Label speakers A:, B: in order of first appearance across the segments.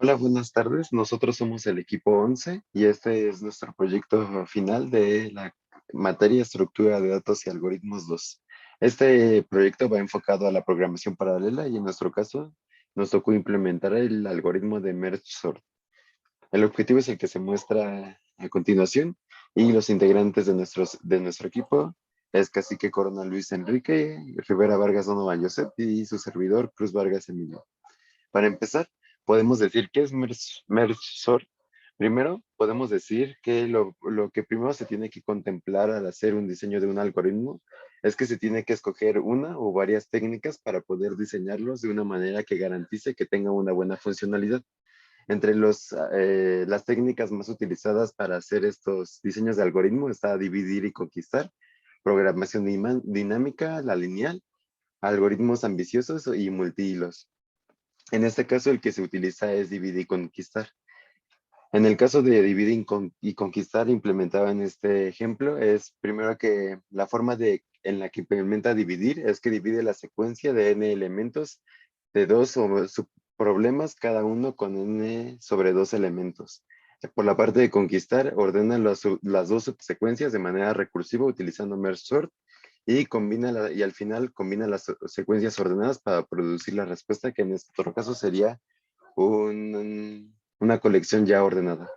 A: Hola, buenas tardes. Nosotros somos el equipo 11 y este es nuestro proyecto final de la materia Estructura de Datos y Algoritmos 2. Este proyecto va enfocado a la programación paralela y en nuestro caso nos tocó implementar el algoritmo de Merge Sort. El objetivo es el que se muestra a continuación y los integrantes de nuestro equipo es Cacique Corona Luis Enrique, Rivera Vargas Donovan Josep y su servidor Cruz Vargas Emilio. Para empezar, podemos decir que es Merge Sort. Primero, podemos decir que lo que primero se tiene que contemplar al hacer un diseño de un algoritmo es que se tiene que escoger una o varias técnicas para poder diseñarlos de una manera que garantice que tenga una buena funcionalidad. Entre las técnicas más utilizadas para hacer estos diseños de algoritmo está dividir y conquistar, programación dinámica, la lineal, algoritmos ambiciosos y multihilos. En este caso, el que se utiliza es dividir y conquistar. En el caso de dividir y conquistar, implementado en este ejemplo, es primero que la forma en la que implementa dividir es que divide la secuencia de n elementos de dos o subproblemas, cada uno con n sobre dos elementos. Por la parte de conquistar, ordena las dos subsecuencias de manera recursiva utilizando merge sort y al final combina las secuencias ordenadas para producir la respuesta que en este otro caso sería una colección ya ordenada.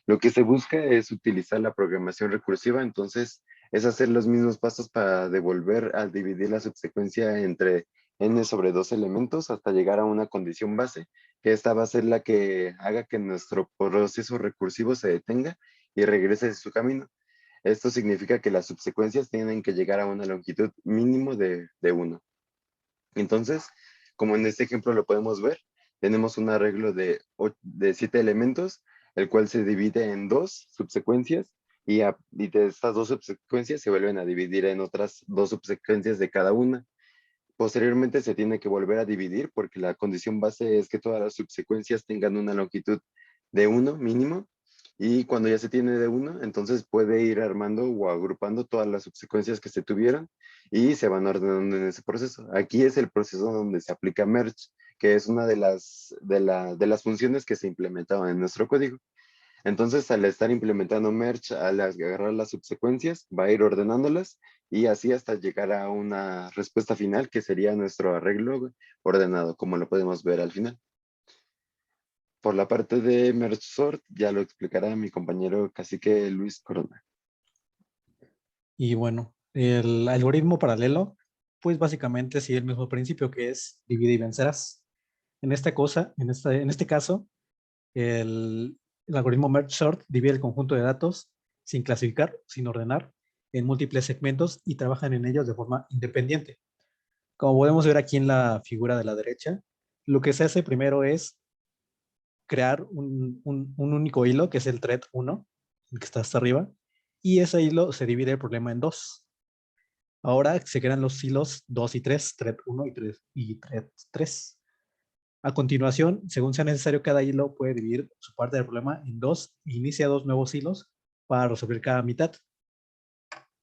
A: Lo que se busca es utilizar la programación recursiva, entonces es hacer los mismos pasos para devolver al dividir la subsecuencia entre n sobre dos elementos hasta llegar a una condición base, que esta va a ser la que haga que nuestro proceso recursivo se detenga y regrese a su camino. Esto significa que las subsecuencias tienen que llegar a una longitud mínimo de 1. Entonces, como en este ejemplo lo podemos ver, tenemos un arreglo de 7 elementos, el cual se divide en dos subsecuencias y de estas dos subsecuencias se vuelven a dividir en otras dos subsecuencias de cada una. Posteriormente se tiene que volver a dividir porque la condición base es que todas las subsecuencias tengan una longitud de 1 mínimo y cuando ya se tiene de 1, entonces puede ir armando o agrupando todas las subsecuencias que se tuvieron y se van ordenando en ese proceso. Aquí es el proceso donde se aplica merge, que es una de las funciones que se implementaban en nuestro código. Entonces, al estar implementando merge, al agarrar las subsecuencias, va a ir ordenándolas y así hasta llegar a una respuesta final que sería nuestro arreglo ordenado, como lo podemos ver al final. Por la parte de merge sort, ya lo explicará mi compañero cacique Luis Corona.
B: Y bueno, el algoritmo paralelo, pues básicamente sigue el mismo principio que es divide y vencerás. En este caso, el algoritmo merge sort divide el conjunto de datos sin clasificar, sin ordenar, en múltiples segmentos y trabajan en ellos de forma independiente. Como podemos ver aquí en la figura de la derecha, lo que se hace primero es crear un único hilo, que es el thread 1, el que está hasta arriba, y ese hilo se divide el problema en dos. Ahora se crean los hilos 2 y 3, thread 1 y thread 3. A continuación, según sea necesario, cada hilo puede dividir su parte del problema en dos e inicia dos nuevos hilos para resolver cada mitad.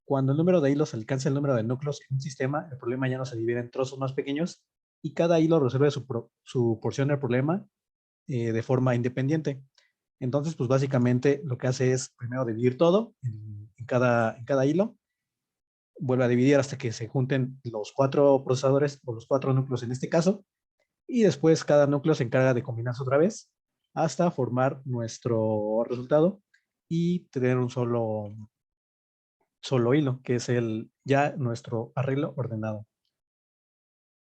B: Cuando el número de hilos alcanza el número de núcleos en un sistema, el problema ya no se divide en trozos más pequeños y cada hilo resuelve su porción del problema de forma independiente. Entonces, pues básicamente lo que hace es primero dividir todo en cada hilo, vuelve a dividir hasta que se junten los cuatro procesadores o los cuatro núcleos en este caso, y después cada núcleo se encarga de combinarse otra vez hasta formar nuestro resultado y tener un solo hilo, que es ya nuestro arreglo ordenado.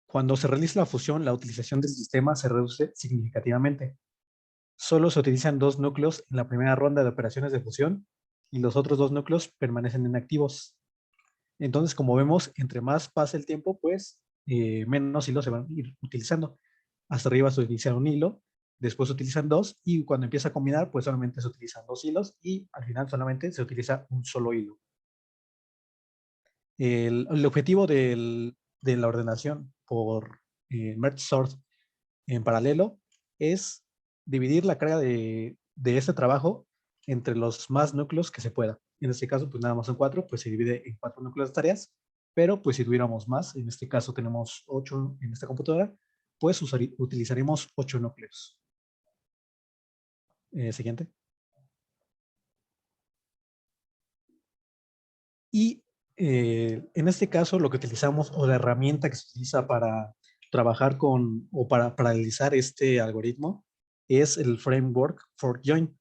B: Cuando se realiza la fusión, la utilización del sistema se reduce significativamente. Solo se utilizan dos núcleos en la primera ronda de operaciones de fusión y los otros dos núcleos permanecen inactivos. Entonces, como vemos, entre más pasa el tiempo, pues menos hilos se van a ir utilizando. Hasta arriba se utiliza un hilo, después se utilizan dos y cuando empieza a combinar, pues solamente se utilizan dos hilos y al final solamente se utiliza un solo hilo. El objetivo de la ordenación por merge sort en paralelo es dividir la carga de este trabajo entre los más núcleos que se pueda. En este caso, pues nada más son cuatro, pues se divide en cuatro núcleos de tareas, pero pues si tuviéramos más, en este caso tenemos 8 en esta computadora, pues utilizaríamos 8 núcleos. Siguiente. Y en este caso lo que utilizamos o la herramienta que se utiliza para trabajar con o para paralelizar este algoritmo es el framework ForkJoin,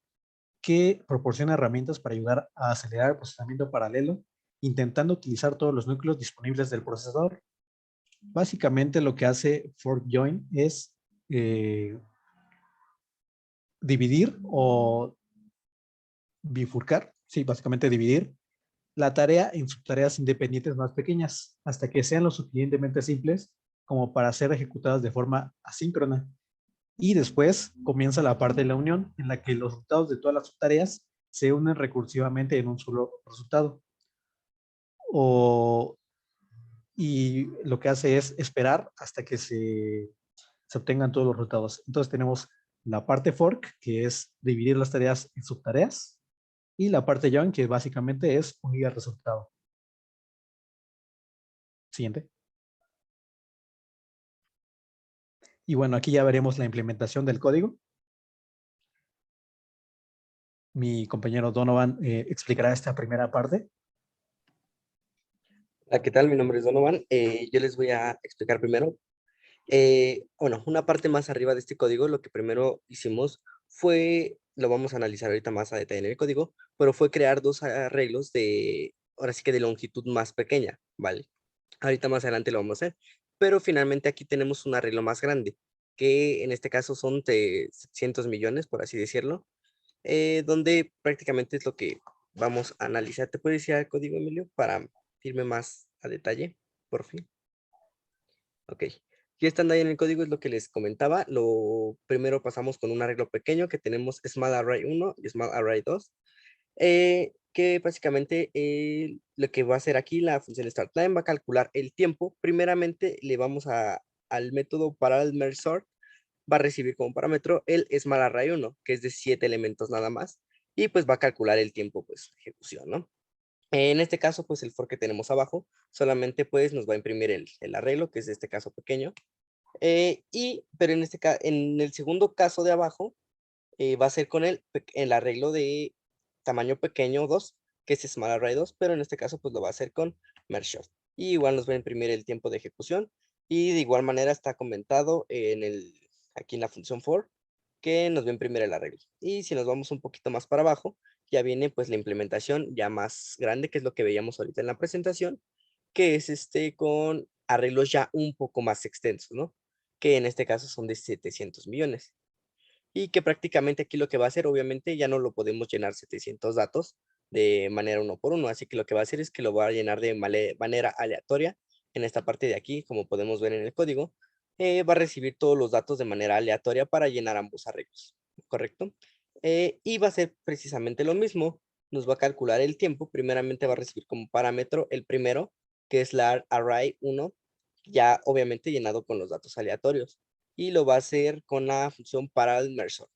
B: que proporciona herramientas para ayudar a acelerar el procesamiento paralelo, intentando utilizar todos los núcleos disponibles del procesador. Básicamente lo que hace ForkJoin es dividir o bifurcar, sí, básicamente dividir la tarea en subtareas independientes más pequeñas, hasta que sean lo suficientemente simples como para ser ejecutadas de forma asíncrona. Y después comienza la parte de la unión, en la que los resultados de todas las subtareas se unen recursivamente en un solo resultado. O, y lo que hace es esperar hasta que se obtengan todos los resultados. Entonces tenemos la parte fork, que es dividir las tareas en subtareas, y la parte join, que básicamente es unir el resultado. Siguiente. Y bueno, aquí ya veremos la implementación del código. Mi compañero Donovan explicará esta primera parte.
C: Hola, ¿qué tal? Mi nombre es Donovan. Yo les voy a explicar primero. Bueno, una parte más arriba de este código, lo que primero hicimos fue, lo vamos a analizar ahorita más a detalle en el código, pero fue crear dos arreglos de, ahora sí que de longitud más pequeña, ¿vale? Ahorita más adelante lo vamos a hacer, pero finalmente aquí tenemos un arreglo más grande, que en este caso son de 700 millones, por así decirlo, donde prácticamente es lo que vamos a analizar. ¿Te puedes decir el código, Emilio, para irme más a detalle, por fin? Ok. Ya estando ahí en el código es lo que les comentaba. Lo primero pasamos con un arreglo pequeño que tenemos Small Array 1 y Small Array 2. Que básicamente lo que va a hacer aquí la función startTime va a calcular el tiempo. Primeramente le vamos al método parallel merge sort, va a recibir como parámetro el Small Array 1, que es de 7 elementos nada más, y pues va a calcular el tiempo pues de ejecución, ¿no? En este caso, pues el for que tenemos abajo, solamente pues nos va a imprimir el arreglo, que es de este caso pequeño. Pero en el segundo caso de abajo, va a ser con el arreglo de tamaño pequeño 2, que es Small Array 2, pero en este caso pues lo va a hacer con Merge Short. Y igual nos va a imprimir el tiempo de ejecución, y de igual manera está comentado aquí en la función for, que nos va a imprimir el arreglo. Y si nos vamos un poquito más para abajo, ya viene pues la implementación ya más grande, que es lo que veíamos ahorita en la presentación, que es con arreglos ya un poco más extensos, ¿no? Que en este caso son de 700 millones. Y que prácticamente aquí lo que va a hacer, obviamente, ya no lo podemos llenar 700 datos de manera uno por uno, así que lo que va a hacer es que lo va a llenar de manera aleatoria en esta parte de aquí, como podemos ver en el código. Va a recibir todos los datos de manera aleatoria para llenar ambos arreglos, ¿correcto? Y va a ser precisamente lo mismo, nos va a calcular el tiempo, primeramente va a recibir como parámetro el primero, que es la array 1, ya obviamente llenado con los datos aleatorios, y lo va a hacer con la función parallel merge sort.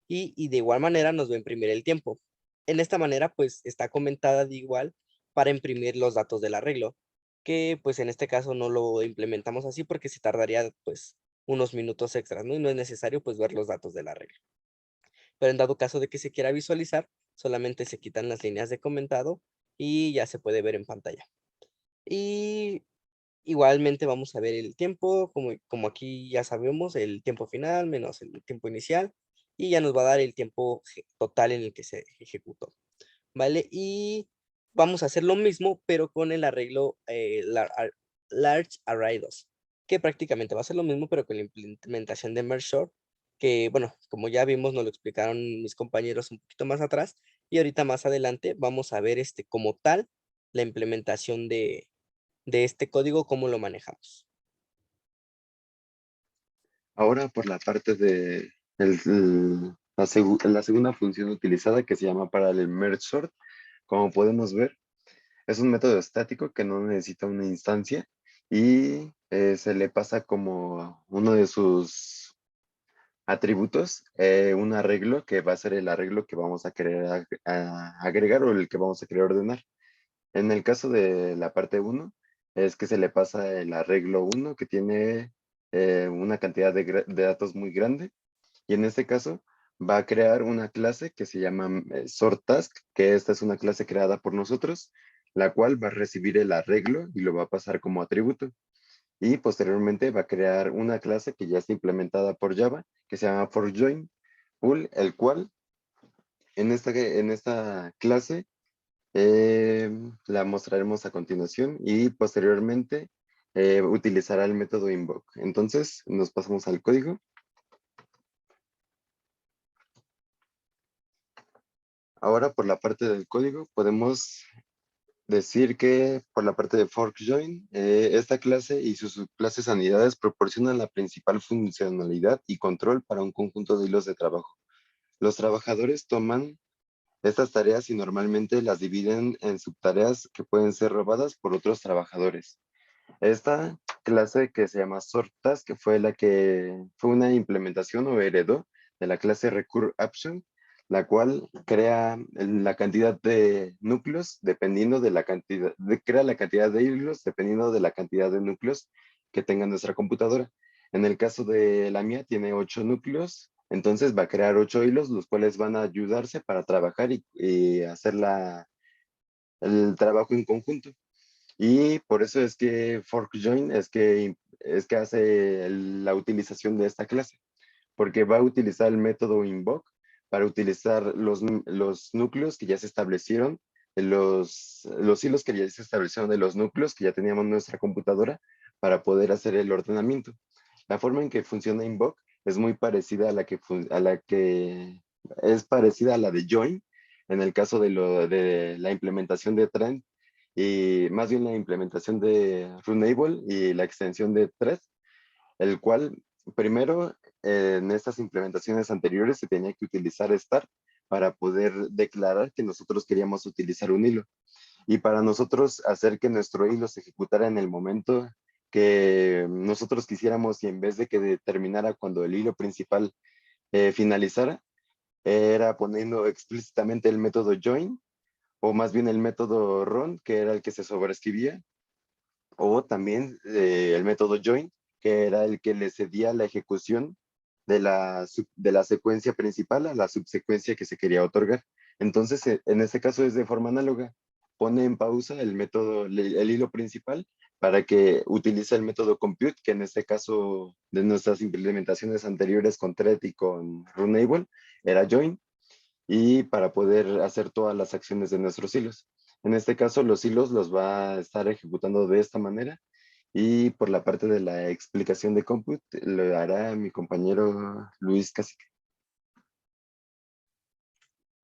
C: Y de igual manera nos va a imprimir el tiempo. En esta manera, pues está comentada de igual para imprimir los datos del arreglo, que pues en este caso no lo implementamos así porque se tardaría pues unos minutos extras, ¿no? Y no es necesario pues ver los datos del arreglo. Pero en dado caso de que se quiera visualizar, solamente se quitan las líneas de comentado y ya se puede ver en pantalla. Y igualmente vamos a ver el tiempo, como aquí ya sabemos, el tiempo final menos el tiempo inicial, y ya nos va a dar el tiempo total en el que se ejecutó, ¿vale? Y vamos a hacer lo mismo, pero con el arreglo Large Array 2, que prácticamente va a ser lo mismo, pero con la implementación de Merge Sort, que bueno, como ya vimos, nos lo explicaron mis compañeros un poquito más atrás, y ahorita más adelante vamos a ver como tal la implementación de este código, cómo lo manejamos.
A: Ahora por la parte de la segunda función utilizada que se llama parallel merge sort. Como podemos ver, es un método estático que no necesita una instancia y se le pasa como uno de sus atributos un arreglo que va a ser el arreglo que vamos a querer agregar o el que vamos a querer ordenar. En el caso de la parte uno es que se le pasa el arreglo uno que tiene una cantidad de datos muy grande y en este caso va a crear una clase que se llama sort task, que esta es una clase creada por nosotros, la cual va a recibir el arreglo y lo va a pasar como atributo. Y posteriormente va a crear una clase que ya está implementada por Java, que se llama forJoin Pool, el cual en esta clase la mostraremos a continuación y posteriormente utilizará el método invoke. Entonces nos pasamos al código. Ahora por la parte del código podemos decir que por la parte de forkJoin, esta clase y sus subclases sanidades proporcionan la principal funcionalidad y control para un conjunto de hilos de trabajo. Los trabajadores toman estas tareas y normalmente las dividen en subtareas que pueden ser robadas por otros trabajadores. Esta clase que se llama SortTask, que fue la que fue una implementación o heredó de la clase recurAction, la cual crea la cantidad de núcleos dependiendo de la cantidad, crea la cantidad de hilos dependiendo de la cantidad de núcleos que tenga nuestra computadora. En el caso de la mía tiene 8 núcleos, entonces va a crear 8 hilos, los cuales van a ayudarse para trabajar y hacer el trabajo en conjunto. Y por eso es que forkJoin es que hace la utilización de esta clase, porque va a utilizar el método invoke para utilizar los núcleos que ya se establecieron, los hilos que ya se establecieron de los núcleos que ya teníamos en nuestra computadora para poder hacer el ordenamiento. La forma en que funciona invoke es muy parecida a la que es parecida a la de join en el caso de la implementación de trend y más bien la implementación de Runable y la extensión de thread, el cual primero en estas implementaciones anteriores se tenía que utilizar start para poder declarar que nosotros queríamos utilizar un hilo. Y para nosotros hacer que nuestro hilo se ejecutara en el momento que nosotros quisiéramos y en vez de que determinara cuando el hilo principal finalizara, era poniendo explícitamente el método join o más bien el método run, que era el que se sobreescribía, o también el método join, que era el que le cedía la ejecución de la secuencia principal a la subsecuencia que se quería otorgar. Entonces, en este caso es de forma análoga. Pone en pausa el método, el hilo principal para que utilice el método compute, que en este caso de nuestras implementaciones anteriores con thread y con runable era join, y para poder hacer todas las acciones de nuestros hilos. En este caso, los hilos los va a estar ejecutando de esta manera y por la parte de la explicación de compute lo hará mi compañero Luis Casica.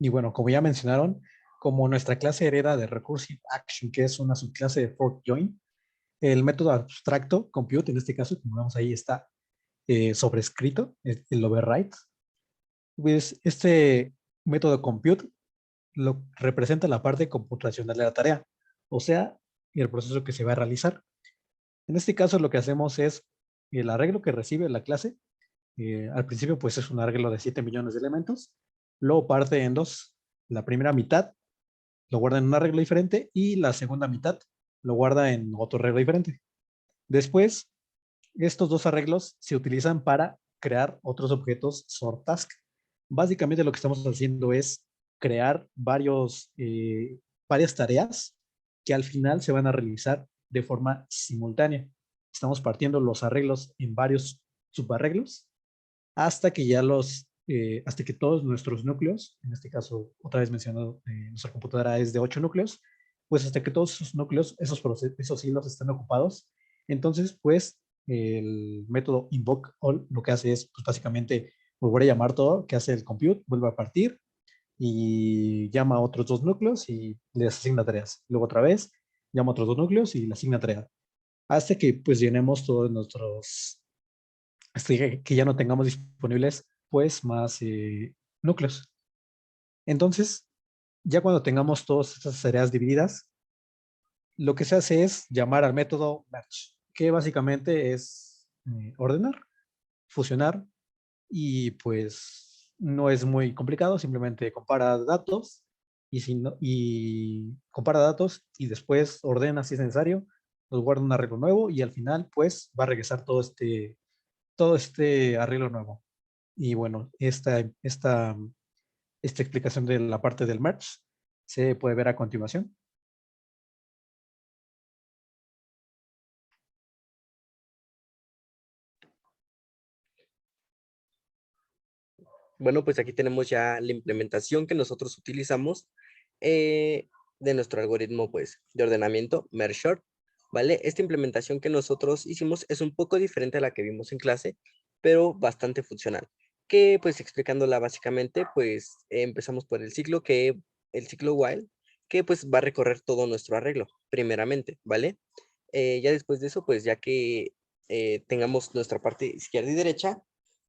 B: Y bueno, como ya mencionaron, como nuestra clase hereda de Recursive Action, que es una subclase de forkJoin, el método abstracto compute, en este caso, como vemos ahí está sobrescrito, el override. Pues este método compute lo representa la parte computacional de la tarea, o sea, el proceso que se va a realizar. En este caso lo que hacemos es el arreglo que recibe la clase. Al principio pues es un arreglo de 7 millones de elementos, luego parte en dos. La primera mitad lo guarda en un arreglo diferente y la segunda mitad lo guarda en otro arreglo diferente. Después, estos dos arreglos se utilizan para crear otros objetos sort task. Básicamente lo que estamos haciendo es crear varias tareas que al final se van a realizar de forma simultánea. Estamos partiendo los arreglos en varios subarreglos hasta que hasta que todos nuestros núcleos, en este caso, otra vez mencionado, nuestra computadora es de 8 núcleos, pues hasta que todos esos núcleos, esos hilos están ocupados, entonces, pues, el método invoke all lo que hace es, pues, básicamente, volver a llamar todo, que hace el compute, vuelve a partir y llama a otros dos núcleos y les asigna tareas. Luego otra vez, llama a otros dos núcleos y le asigna tarea. Hasta que, pues, llenemos todos que ya no tengamos disponibles pues más núcleos. Entonces, ya cuando tengamos todas estas tareas divididas, lo que se hace es llamar al método merge, que básicamente es ordenar, fusionar y pues no es muy complicado, simplemente compara datos y compara datos y después ordena si es necesario, los guarda un arreglo nuevo y al final pues va a regresar todo este arreglo nuevo. Y bueno, esta explicación de la parte del merge se puede ver a continuación.
C: Bueno, pues aquí tenemos ya la implementación que nosotros utilizamos de nuestro algoritmo pues, de ordenamiento Merge Sort, ¿vale? Esta implementación que nosotros hicimos es un poco diferente a la que vimos en clase, pero bastante funcional. Que pues explicándola básicamente, pues empezamos por el ciclo while, que pues va a recorrer todo nuestro arreglo, primeramente, ¿vale? Ya después de eso, pues ya que tengamos nuestra parte izquierda y derecha,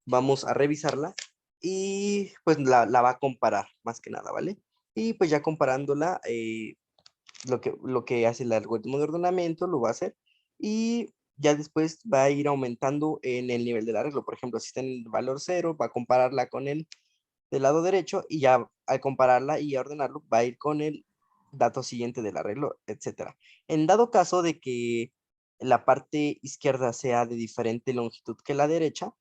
C: vamos a revisarla y pues la va a comparar más que nada, ¿vale? Y pues ya comparándola, lo que hace el algoritmo de ordenamiento lo va a hacer y ya después va a ir aumentando en el nivel del arreglo. Por ejemplo, si está en el valor 0, va a compararla con el del lado derecho y ya al compararla y a ordenarlo, va a ir con el dato siguiente del arreglo, etcétera. En dado caso de que la parte izquierda sea de diferente longitud que la derecha,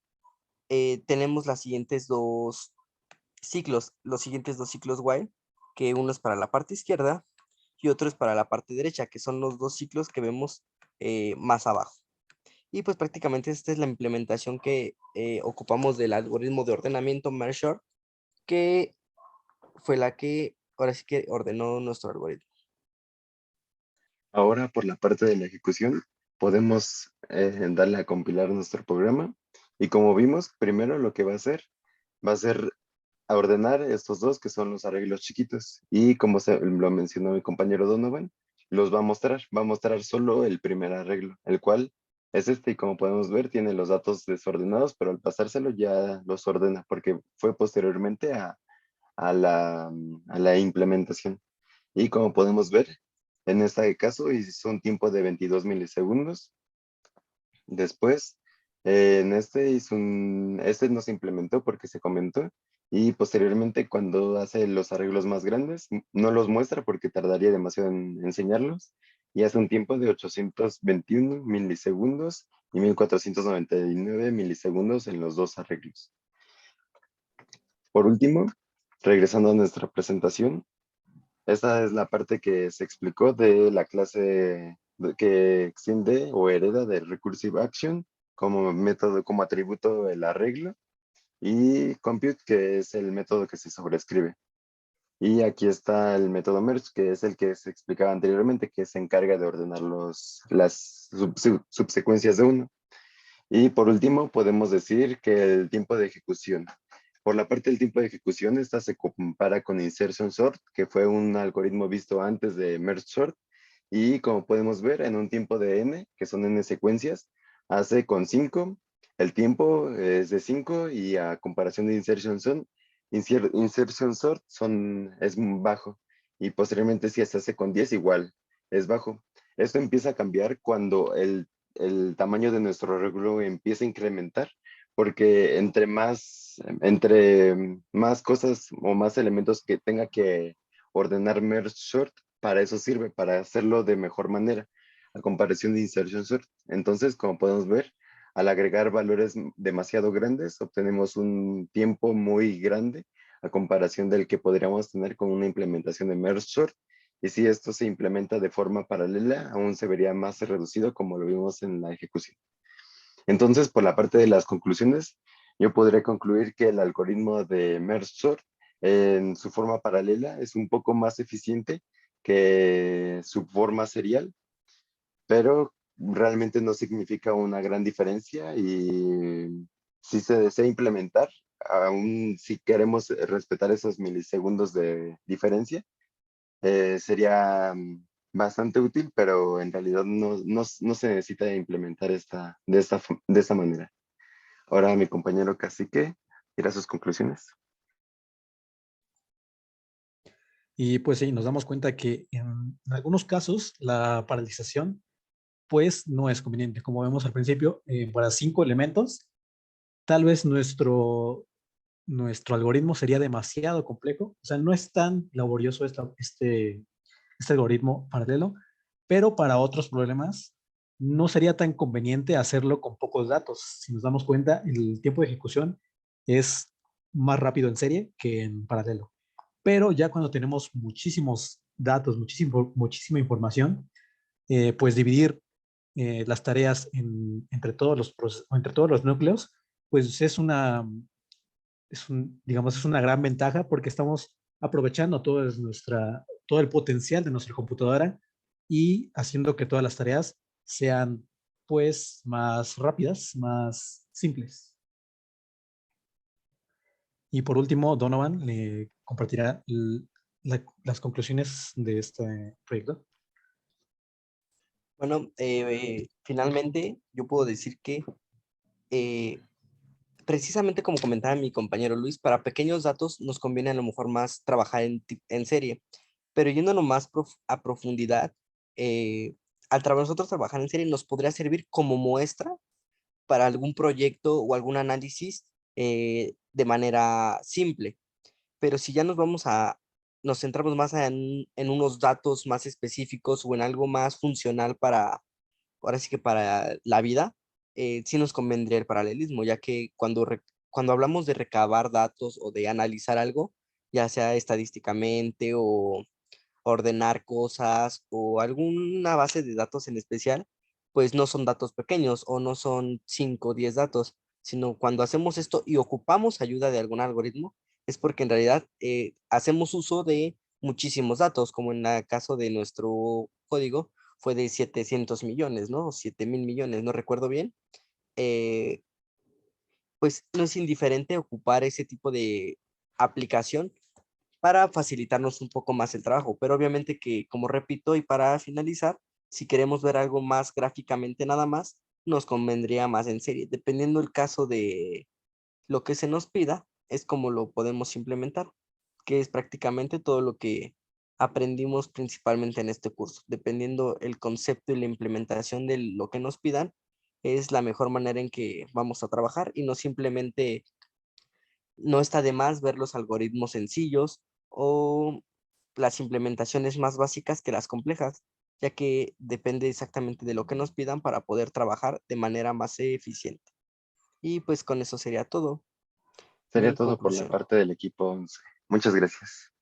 C: tenemos las siguientes dos ciclos, los siguientes dos ciclos while, que uno es para la parte izquierda y otro es para la parte derecha, que son los dos ciclos que vemos más abajo. Y pues prácticamente esta es la implementación que ocupamos del algoritmo de ordenamiento Merge Sort, que fue la que ahora sí que ordenó nuestro algoritmo.
A: Ahora, por la parte de la ejecución, podemos darle a compilar nuestro programa. Y como vimos, primero lo que va a ser a ordenar estos dos que son los arreglos chiquitos. Y como lo mencionó mi compañero Donovan, los va a mostrar solo el primer arreglo, el cual es este. Y como podemos ver, tiene los datos desordenados, pero al pasárselo ya los ordena, porque fue posteriormente a la implementación. Y como podemos ver, en este caso hizo un tiempo de 22 milisegundos. Después, en este este no se implementó porque se comentó. Y posteriormente, cuando hace los arreglos más grandes, no los muestra porque tardaría demasiado en enseñarlos. Y hace un tiempo de 821 milisegundos y 1499 milisegundos en los dos arreglos. Por último, regresando a nuestra presentación, esta es la parte que se explicó de la clase que extiende o hereda de Recursive Action como método, como atributo el arreglo, y Compute, que es el método que se sobrescribe. Y aquí está el método Merge, que es el que se explicaba anteriormente, que se encarga de ordenar las subsecuencias de uno. Y por último, podemos decir que el tiempo de ejecución. Por la parte del tiempo de ejecución, esta se compara con Insertion Sort, que fue un algoritmo visto antes de Merge Sort. Y como podemos ver, en un tiempo de n, que son n secuencias, hace con 5. El tiempo es de 5 y a comparación de Insertion Sort es bajo. Y posteriormente si se hace con 10 igual, es bajo. Esto empieza a cambiar cuando el tamaño de nuestro arreglo empieza a incrementar, porque entre más cosas o más elementos que tenga que ordenar Merge Sort, para eso sirve, para hacerlo de mejor manera, a comparación de Insertion Sort. Entonces, como podemos ver, al agregar valores demasiado grandes, obtenemos un tiempo muy grande a comparación del que podríamos tener con una implementación de Merge Sort. Y si esto se implementa de forma paralela, aún se vería más reducido como lo vimos en la ejecución. Entonces, por la parte de las conclusiones, yo podría concluir que el algoritmo de Merge Sort en su forma paralela es un poco más eficiente que su forma serial, pero realmente no significa una gran diferencia. Y si se desea implementar, aún si queremos respetar esos milisegundos de diferencia, sería bastante útil, pero en realidad no se necesita implementar de esta manera. Ahora mi compañero Cacique dirá sus conclusiones.
B: Y pues sí, nos damos cuenta que en algunos casos la paralización pues no es conveniente. Como vemos al principio, para 5 elementos, tal vez nuestro algoritmo sería demasiado complejo. O sea, no es tan laborioso este algoritmo paralelo, pero para otros problemas no sería tan conveniente hacerlo con pocos datos. Si nos damos cuenta, el tiempo de ejecución es más rápido en serie que en paralelo. Pero ya cuando tenemos muchísimos datos, muchísima información, pues dividir las tareas entre todos los núcleos, pues digamos, es una gran ventaja porque estamos aprovechando todo el potencial de nuestra computadora y haciendo que todas las tareas sean pues más rápidas, más simples. Y por último, Donovan le compartirá las conclusiones de este proyecto.
C: Bueno, finalmente yo puedo decir que eh, precisamente como comentaba mi compañero Luis, para pequeños datos nos conviene a lo mejor más trabajar en serie, pero yéndonos más a profundidad, al nosotros trabajar en serie nos podría servir como muestra para algún proyecto o algún análisis de manera simple. Pero si ya nos centramos más en unos datos más específicos o en algo más funcional para, ahora sí que para la vida, sí nos convendría el paralelismo, ya que cuando hablamos de recabar datos o de analizar algo, ya sea estadísticamente o ordenar cosas o alguna base de datos en especial, pues no son datos pequeños o no son 5 o 10 datos, sino cuando hacemos esto y ocupamos ayuda de algún algoritmo, es porque en realidad hacemos uso de muchísimos datos, como en el caso de nuestro código fue de 700 millones, ¿no? 7.000 millones, no recuerdo bien. eh, pues no es indiferente ocupar ese tipo de aplicación para facilitarnos un poco más el trabajo. Pero obviamente que, como repito, y para finalizar, si queremos ver algo más gráficamente nada más, nos convendría más en serie. Dependiendo el caso de lo que se nos pida, es como lo podemos implementar, que es prácticamente todo lo que aprendimos principalmente en este curso. Dependiendo el concepto y la implementación de lo que nos pidan, es la mejor manera en que vamos a trabajar y no simplemente no está de más ver los algoritmos sencillos o las implementaciones más básicas que las complejas, ya que depende exactamente de lo que nos pidan para poder trabajar de manera más eficiente. Y pues con eso sería todo,
A: Sería
C: mi
A: todo por la
C: conclusión.
A: parte del equipo 11. Muchas gracias.